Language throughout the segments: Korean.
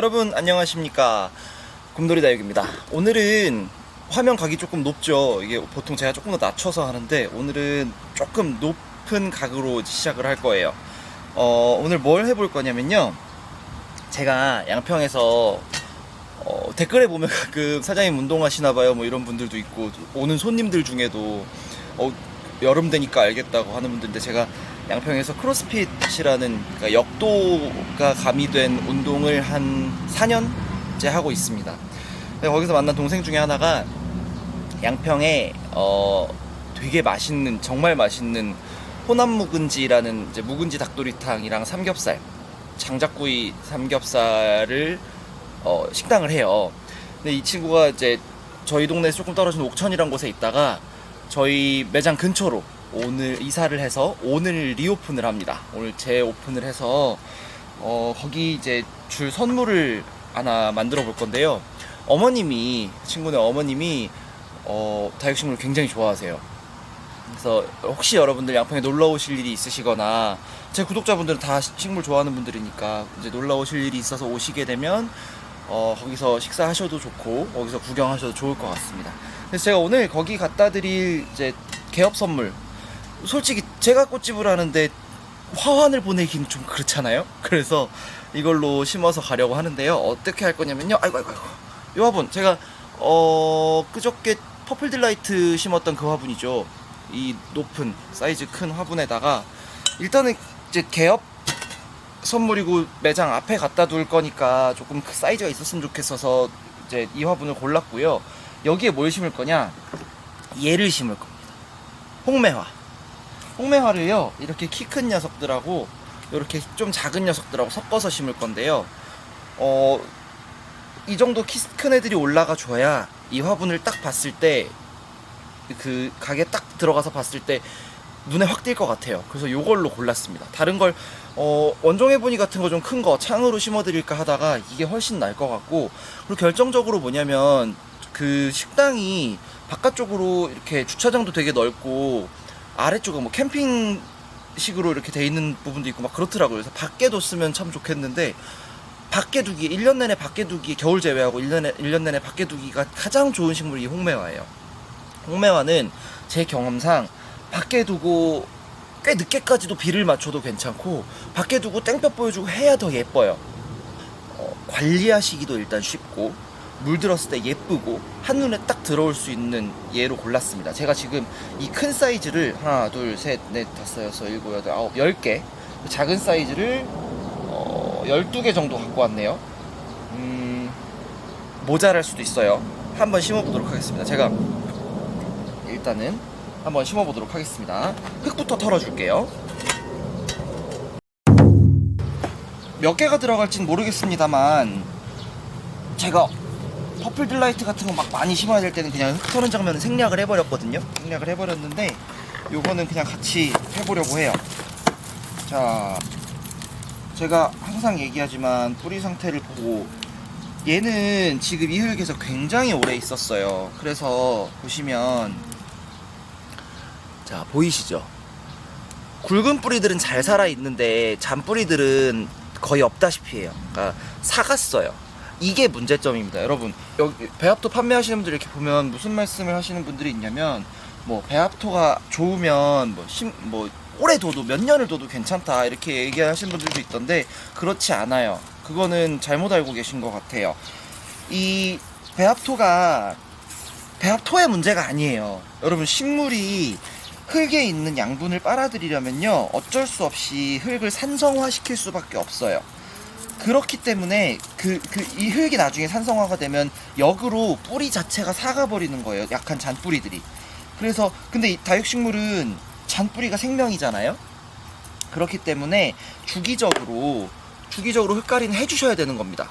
여러분 안녕하십니까, 곰돌이 다육입니다. 오늘은 화면 각이 조금 높죠. 이게 보통 제가 조금 더 낮춰서 하는데 오늘은 조금 높은 각으로 시작을 할 거예요. 오늘 뭘 해볼 거냐면요, 제가 양평에서 댓글에 보면 가끔 사장님 운동하시나봐요 뭐 이런 분들도 있고, 오는 손님들 중에도 여름 되니까 알겠다고 하는 분들인데, 제가 양평에서 크로스핏이라는, 그러니까 역도가 가미된 운동을 한 4년째 하고 있습니다. 거기서 만난 동생 중에 하나가 양평에 되게 맛있는, 정말 맛있는 호남 묵은지라는 이제 묵은지 닭도리탕이랑 삼겹살, 장작구이 삼겹살을 식당을 해요. 근데 이 친구가 이제 저희 동네에서 조금 떨어진 옥천이란 곳에 있다가 저희 매장 근처로 오늘 이사를 해서 오늘 리오픈을 합니다. 오늘 재오픈을 해서 거기 이제 줄 선물을 하나 만들어 볼 건데요. 친구네 어머님이 다육식물을 굉장히 좋아하세요. 그래서 혹시 여러분들 양평에 놀러 오실 일이 있으시거나, 제 구독자분들은 다 식물 좋아하는 분들이니까 이제 놀러 오실 일이 있어서 오시게 되면 거기서 식사하셔도 좋고 거기서 구경하셔도 좋을 것 같습니다. 그래서 제가 오늘 거기 갖다 드릴 이제 개업 선물, 솔직히 제가 꽃집을 하는데 화환을 보내기는 좀 그렇잖아요. 그래서 이걸로 심어서 가려고 하는데요. 어떻게 할 거냐면요, 아이고 이 화분 제가 그저께 퍼플 딜라이트 심었던 그 화분이죠. 이 높은 사이즈 큰 화분에다가 일단은 이제 개업 선물이고 매장 앞에 갖다 둘 거니까 조금 그 사이즈가 있었으면 좋겠어서 이제 이 화분을 골랐고요. 여기에 뭘 심을 거냐, 얘를 심을 겁니다. 홍매화를요, 이렇게 키 큰 녀석들하고 이렇게 좀 작은 녀석들하고 섞어서 심을 건데요. 이 정도 키 큰 애들이 올라가 줘야 이 화분을 딱 봤을 때, 그 가게 딱 들어가서 봤을 때 눈에 확 띌 것 같아요. 그래서 요걸로 골랐습니다. 다른 걸 원종해보니 같은 거 좀 큰 거 창으로 심어드릴까 하다가 이게 훨씬 나을 것 같고, 그리고 결정적으로 뭐냐면 그 식당이 바깥쪽으로 이렇게 주차장도 되게 넓고 아래쪽은 뭐 캠핑식으로 이렇게 돼 있는 부분도 있고 막 그렇더라고요. 그래서 밖에 뒀으면 참 좋겠는데, 밖에 두기, 1년 내내 밖에 두기, 겨울 제외하고 1년 내내 밖에 두기가 가장 좋은 식물이 이 홍매화예요. 홍매화는 제 경험상 밖에 두고 꽤 늦게까지도 비를 맞춰도 괜찮고, 밖에 두고 땡볕 보여주고 해야 더 예뻐요. 관리하시기도 일단 쉽고, 물 들었을 때 예쁘고 한눈에 딱 들어올 수 있는 얘로 골랐습니다. 제가 지금 이 큰 사이즈를 하나 둘셋넷 다섯 여섯 일곱 여덟 아홉 10개, 작은 사이즈를 12개 정도 갖고 왔네요. 모자랄 수도 있어요. 한번 심어보도록 하겠습니다. 제가 일단은 한번 심어보도록 하겠습니다. 흙부터 털어줄게요. 몇 개가 들어갈진 모르겠습니다만, 제가 퍼플 딜라이트 같은 거 막 많이 심어야 될 때는 그냥 흙 터는 장면은 생략을 해버렸거든요. 생략을 해버렸는데 요거는 그냥 같이 해보려고 해요. 자, 제가 항상 얘기하지만 뿌리 상태를 보고, 얘는 지금 이 흙에서 굉장히 오래 있었어요. 그래서 보시면, 자 보이시죠? 굵은 뿌리들은 잘 살아있는데 잔뿌리들은 거의 없다시피 해요. 그러니까 사갔어요. 이게 문제점입니다. 여러분, 여기 배합토 판매하시는 분들 이렇게 보면 무슨 말씀을 하시는 분들이 있냐면, 뭐 배합토가 좋으면 뭐 오래 둬도 몇 년을 둬도 괜찮다 이렇게 얘기하시는 분들도 있던데, 그렇지 않아요. 그거는 잘못 알고 계신 것 같아요. 이 배합토의 문제가 아니에요. 여러분, 식물이 흙에 있는 양분을 빨아들이려면요, 어쩔 수 없이 흙을 산성화시킬 수밖에 없어요. 그렇기 때문에 이 흙이 나중에 산성화가 되면 역으로 뿌리 자체가 사가버리는 거예요. 약한 잔뿌리들이. 그래서 근데 이 다육식물은 잔뿌리가 생명이잖아요. 그렇기 때문에 주기적으로 흙갈이는 해주셔야 되는 겁니다.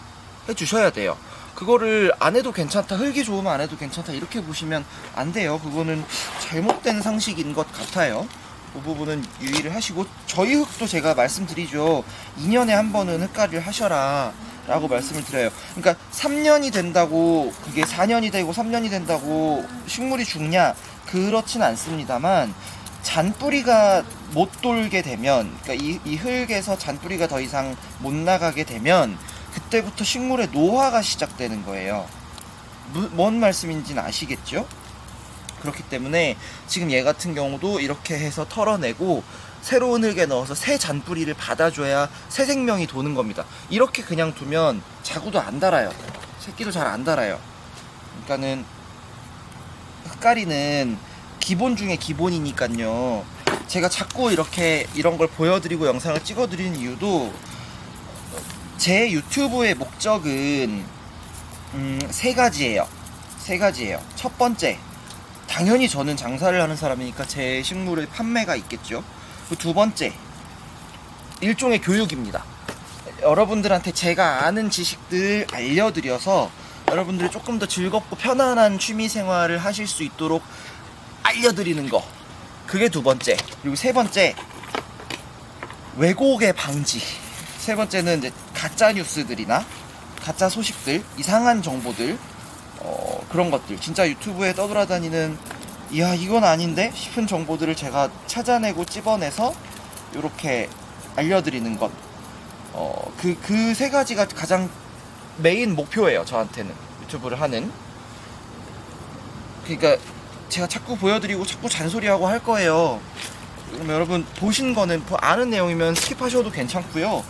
해주셔야 돼요. 그거를 안 해도 괜찮다, 흙이 좋으면 안 해도 괜찮다 이렇게 보시면 안 돼요. 그거는 잘못된 상식인 것 같아요. 그 부분은 유의를 하시고, 저희 흙도 제가 말씀드리죠. 2년에 한 번은 흙갈이를 하셔라 라고 말씀을 드려요. 그러니까 3년이 된다고 그게 4년이 되고 3년이 된다고 식물이 죽냐, 그렇진 않습니다만, 잔뿌리가 못 돌게 되면, 그러니까 이 흙에서 잔뿌리가 더 이상 못 나가게 되면 그때부터 식물의 노화가 시작되는 거예요. 뭔 말씀인지는 아시겠죠? 그렇기 때문에 지금 얘 같은 경우도 이렇게 해서 털어내고 새로운 흙에 넣어서 새 잔뿌리를 받아줘야 새 생명이 도는 겁니다. 이렇게 그냥 두면 자구도 안 달아요. 새끼도 잘 안 달아요. 그러니까는 흙가리는 기본 중에 기본이니까요. 제가 자꾸 이렇게 이런 걸 보여드리고 영상을 찍어드리는 이유도 제 유튜브의 목적은 세 가지예요. 첫 번째, 당연히 저는 장사를 하는 사람이니까 제 식물의 판매가 있겠죠. 두 번째, 일종의 교육입니다. 여러분들한테 제가 아는 지식들 알려드려서 여러분들이 조금 더 즐겁고 편안한 취미생활을 하실 수 있도록 알려드리는 거, 그게 두 번째. 그리고 세 번째, 왜곡의 방지. 세 번째는 이제 가짜 뉴스들이나 가짜 소식들, 이상한 정보들, 그런 것들, 진짜 유튜브에 떠돌아다니는 이야 이건 아닌데 싶은 정보들을 제가 찾아내고 찝어내서 이렇게 알려드리는 것, 그 세 가지가 가장 메인 목표예요. 저한테는 유튜브를 하는. 그러니까 제가 자꾸 보여드리고 자꾸 잔소리하고 할 거예요. 그럼 여러분 보신 거는 아는 내용이면 스킵하셔도 괜찮고요.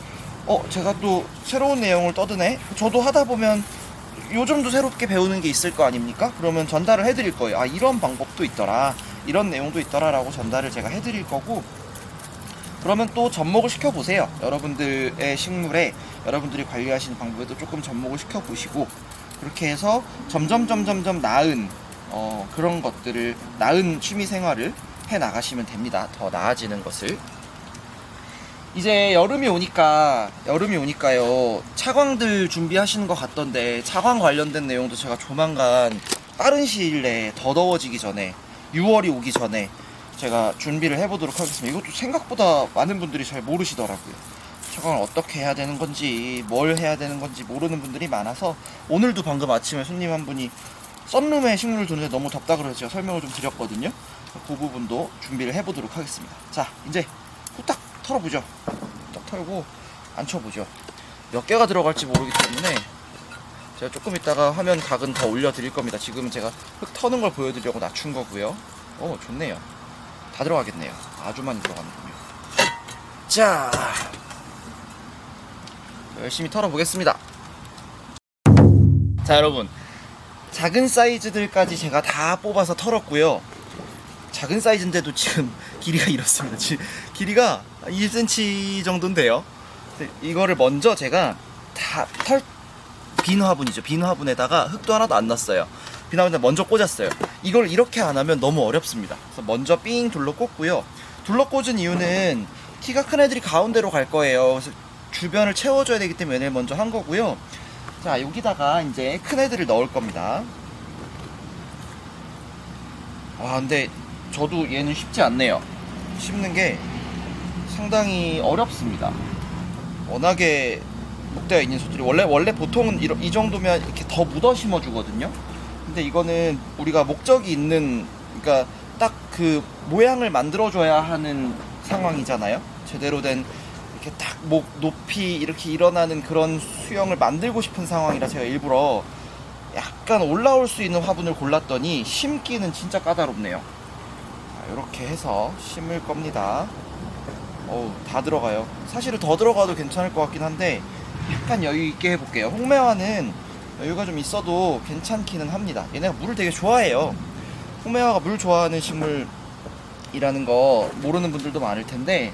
제가 또 새로운 내용을 떠드네? 저도 하다 보면 요즘도 새롭게 배우는 게 있을 거 아닙니까? 그러면 전달을 해드릴 거예요. 아, 이런 방법도 있더라, 이런 내용도 있더라 라고 전달을 제가 해드릴 거고, 그러면 또 접목을 시켜보세요. 여러분들의 식물에 여러분들이 관리하시는 방법에도 조금 접목을 시켜보시고, 그렇게 해서 점점 나은 그런 것들을, 나은 취미생활을 해나가시면 됩니다. 더 나아지는 것을. 이제 여름이 오니까요, 차광들 준비하시는 것 같던데, 차광 관련된 내용도 제가 조만간 빠른 시일 내에 더 더워지기 전에, 6월이 오기 전에 제가 준비를 해보도록 하겠습니다. 이것도 생각보다 많은 분들이 잘 모르시더라고요. 차광을 어떻게 해야 되는 건지, 뭘 해야 되는 건지 모르는 분들이 많아서, 오늘도 방금 아침에 손님 한 분이 썬룸에 식물을 두는데 너무 덥다 그래서 제가 설명을 좀 드렸거든요. 그 부분도 준비를 해보도록 하겠습니다. 자, 이제 후딱 털어보죠. 딱 털고 앉혀보죠. 몇 개가 들어갈지 모르기 때문에 제가 조금 이따가 화면 각은 더 올려드릴 겁니다. 지금은 제가 흙 터는 걸 보여드리려고 낮춘 거고요. 좋네요. 다 들어가겠네요. 아주 많이 들어가는군요. 자, 열심히 털어보겠습니다. 자, 여러분, 작은 사이즈들까지 제가 다 뽑아서 털었고요. 작은 사이즈인데도 지금 길이가 이렇습니다. 지금 길이가 1cm 정도인데요. 이거를 먼저 제가 다 빈 화분이죠. 빈 화분에다가 흙도 하나도 안 났어요. 빈 화분에 먼저 꽂았어요. 이걸 이렇게 안 하면 너무 어렵습니다. 그래서 먼저 삥 둘러 꽂고요. 둘러 꽂은 이유는 키가 큰 애들이 가운데로 갈 거예요. 그래서 주변을 채워줘야 되기 때문에 얘를 먼저 한 거고요. 자, 여기다가 이제 큰 애들을 넣을 겁니다. 근데 저도 얘는 쉽지 않네요. 심는 게 상당히 어렵습니다. 워낙에 목대가 있는 소들이 원래 보통은 이 정도면 이렇게 더 묻어 심어 주거든요. 근데 이거는 우리가 목적이 있는, 그러니까 딱 그 모양을 만들어 줘야 하는 상황이잖아요. 제대로 된 이렇게 딱 목 높이 이렇게 일어나는 그런 수영을 만들고 싶은 상황이라 제가 일부러 약간 올라올 수 있는 화분을 골랐더니 심기는 진짜 까다롭네요. 이렇게 해서 심을 겁니다. 다 들어가요. 사실은 더 들어가도 괜찮을 것 같긴 한데 약간 여유 있게 해볼게요. 홍매화는 여유가 좀 있어도 괜찮기는 합니다. 얘네가 물을 되게 좋아해요. 홍매화가 물 좋아하는 식물이라는 거 모르는 분들도 많을 텐데,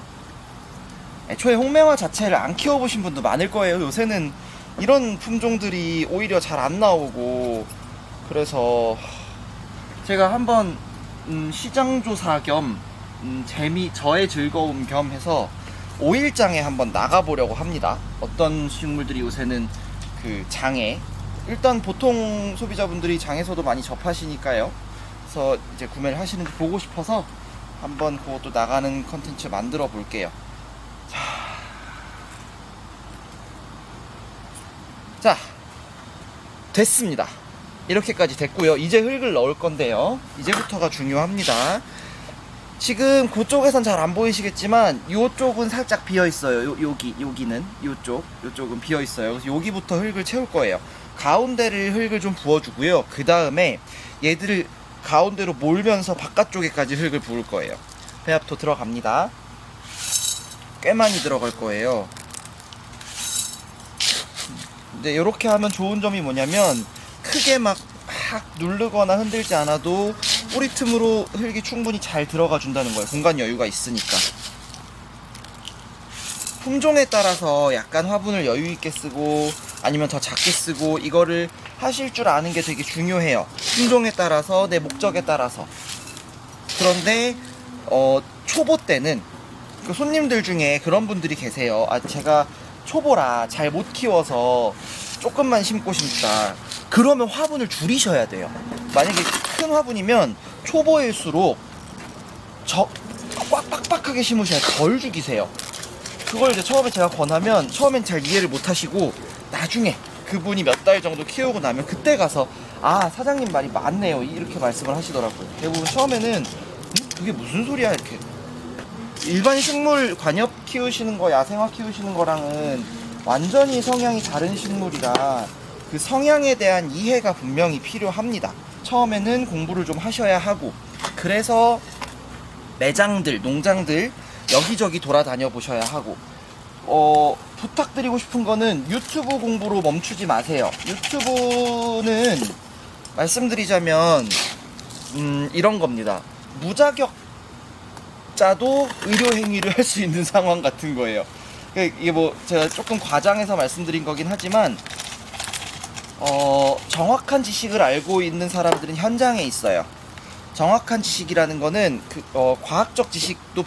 애초에 홍매화 자체를 안 키워보신 분도 많을 거예요. 요새는 이런 품종들이 오히려 잘 안 나오고, 그래서 제가 한번 시장조사 겸 저의 즐거움 겸 해서 5일장에 한번 나가보려고 합니다. 어떤 식물들이 요새는 그 장에, 일단 보통 소비자분들이 장에서도 많이 접하시니까요. 그래서 이제 구매를 하시는지 보고 싶어서 한번 그것도 나가는 컨텐츠 만들어 볼게요. 자, 됐습니다. 이렇게까지 됐고요. 이제 흙을 넣을 건데요. 이제부터가 중요합니다. 지금 그쪽에선 잘 안 보이시겠지만 요쪽은 살짝 비어 있어요. 여기는 요쪽은 비어 있어요. 그래서 여기부터 흙을 채울 거예요. 가운데를 흙을 좀 부어주고요. 그 다음에 얘들을 가운데로 몰면서 바깥쪽에까지 흙을 부을 거예요. 배합토 들어갑니다. 꽤 많이 들어갈 거예요. 근데 이렇게 하면 좋은 점이 뭐냐면 크게 막 누르거나 흔들지 않아도 뿌리 틈으로 흙이 충분히 잘 들어가 준다는 거예요. 공간 여유가 있으니까. 품종에 따라서 약간 화분을 여유 있게 쓰고 아니면 더 작게 쓰고 이거를 하실 줄 아는 게 되게 중요해요. 품종에 따라서 내 목적에 따라서. 그런데 초보 때는 그 손님들 중에 그런 분들이 계세요. 제가 초보라 잘 못 키워서 조금만 심고 싶다. 그러면 화분을 줄이셔야 돼요. 만약에 큰 화분이면 초보일수록 꽉 빡빡하게 심으셔야 덜 죽이세요. 그걸 이제 처음에 제가 권하면 처음엔 잘 이해를 못 하시고 나중에 그분이 몇 달 정도 키우고 나면 그때 가서 사장님 말이 맞네요 이렇게 말씀을 하시더라고요. 대부분 처음에는 그게 무슨 소리야 이렇게. 일반 식물 관엽 키우시는 거 야생화 키우시는 거랑은 완전히 성향이 다른 식물이라 그 성향에 대한 이해가 분명히 필요합니다. 처음에는 공부를 좀 하셔야 하고 그래서 매장들, 농장들 여기저기 돌아다녀 보셔야 하고 부탁드리고 싶은 거는 유튜브 공부로 멈추지 마세요. 유튜브는 말씀드리자면 이런 겁니다. 무자격자도 의료행위를 할 수 있는 상황 같은 거예요. 이게 뭐 제가 조금 과장해서 말씀드린 거긴 하지만 정확한 지식을 알고 있는 사람들은 현장에 있어요. 정확한 지식이라는 거는 과학적 지식도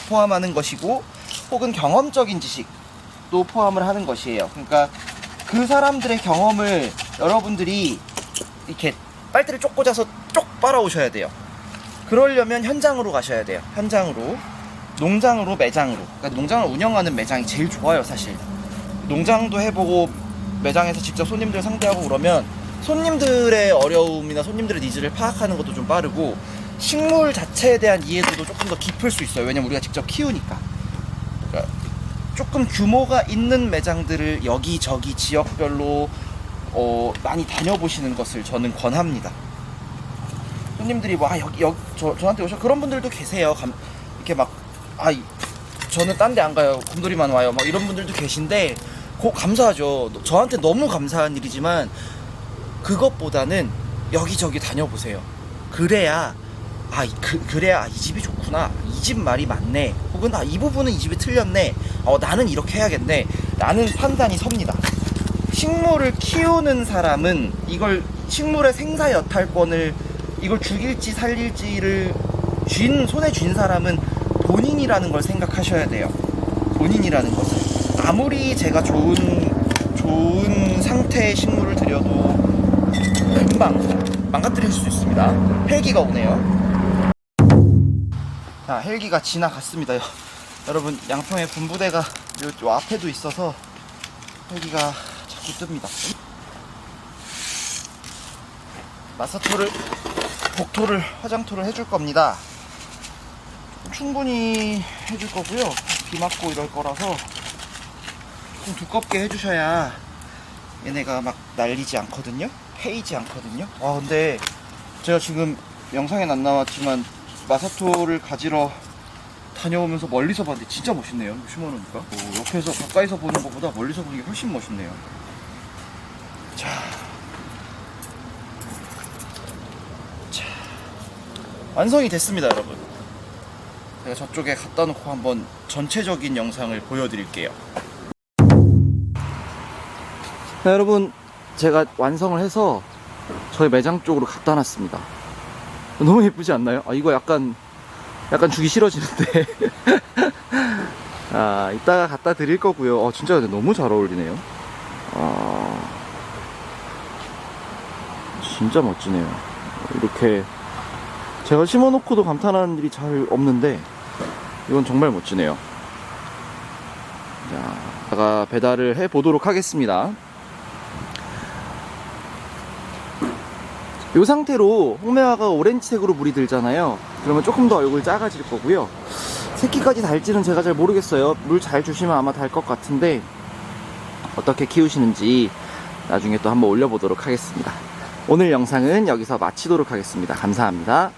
포함하는 것이고 혹은 경험적인 지식도 포함을 하는 것이에요. 그러니까 그 사람들의 경험을 여러분들이 이렇게 빨대를 쪽 꽂아서 쪽 빨아오셔야 돼요. 그러려면 현장으로 가셔야 돼요. 현장으로. 농장으로, 매장으로. 그러니까 농장을 운영하는 매장이 제일 좋아요, 사실. 농장도 해보고 매장에서 직접 손님들 상대하고 그러면 손님들의 어려움이나 손님들의 니즈를 파악하는 것도 좀 빠르고 식물 자체에 대한 이해도도 조금 더 깊을 수 있어요. 왜냐면 우리가 직접 키우니까. 그러니까 조금 규모가 있는 매장들을 여기저기 지역별로 많이 다녀보시는 것을 저는 권합니다. 손님들이 뭐 저한테 오셔 그런 분들도 계세요. 이렇게 막 저는 딴 데 안 가요. 곰돌이만 와요. 막 이런 분들도 계신데 감사하죠. 저한테 너무 감사한 일이지만 그것보다는 여기저기 다녀보세요. 그래야 그래야 이 집이 좋구나. 이 집 말이 맞네. 혹은 이 부분은 이 집이 틀렸네. 나는 이렇게 해야겠네. 라는 판단이 섭니다. 식물을 키우는 사람은 이걸 식물의 생사 여탈권을 이걸 죽일지 살릴지를 손에 쥔 사람은 본인이라는 걸 생각하셔야 돼요. 본인이라는 것을. 아무리 제가 좋은 상태의 식물을 들여도 금방 망가뜨릴 수 있습니다. 헬기가 오네요. 자, 헬기가 지나갔습니다. 여러분, 양평에 분부대가 요 앞에도 있어서 헬기가 자꾸 뜹니다. 마사토를, 복토를, 화장토를 해줄 겁니다. 충분히 해줄 거고요. 비 맞고 이럴 거라서 좀 두껍게 해주셔야 얘네가 막 날리지 않거든요. 패이지 않거든요. 근데 제가 지금 영상엔 안 나왔지만 마사토를 가지러 다녀오면서 멀리서 봤는데 진짜 멋있네요. 심어놓으니까 옆에서 가까이서 보는 것보다 멀리서 보는 게 훨씬 멋있네요. 자, 완성이 됐습니다, 여러분. 제가 저쪽에 갖다 놓고 한번 전체적인 영상을 보여드릴게요. 자, 여러분, 제가 완성을 해서 저희 매장 쪽으로 갖다 놨습니다. 너무 예쁘지 않나요? 이거 약간 주기 싫어지는데 이따가 갖다 드릴 거고요. 진짜 근데 너무 잘 어울리네요. 진짜 멋지네요. 이렇게 제가 심어놓고도 감탄하는 일이 잘 없는데 이건 정말 멋지네요. 자, 제가 배달을 해 보도록 하겠습니다. 이 상태로 홍매화가 오렌지색으로 물이 들잖아요. 그러면 조금 더 얼굴 작아질 거고요. 새끼까지 달지는 제가 잘 모르겠어요. 물 잘 주시면 아마 달 것 같은데 어떻게 키우시는지 나중에 또 한번 올려보도록 하겠습니다. 오늘 영상은 여기서 마치도록 하겠습니다. 감사합니다.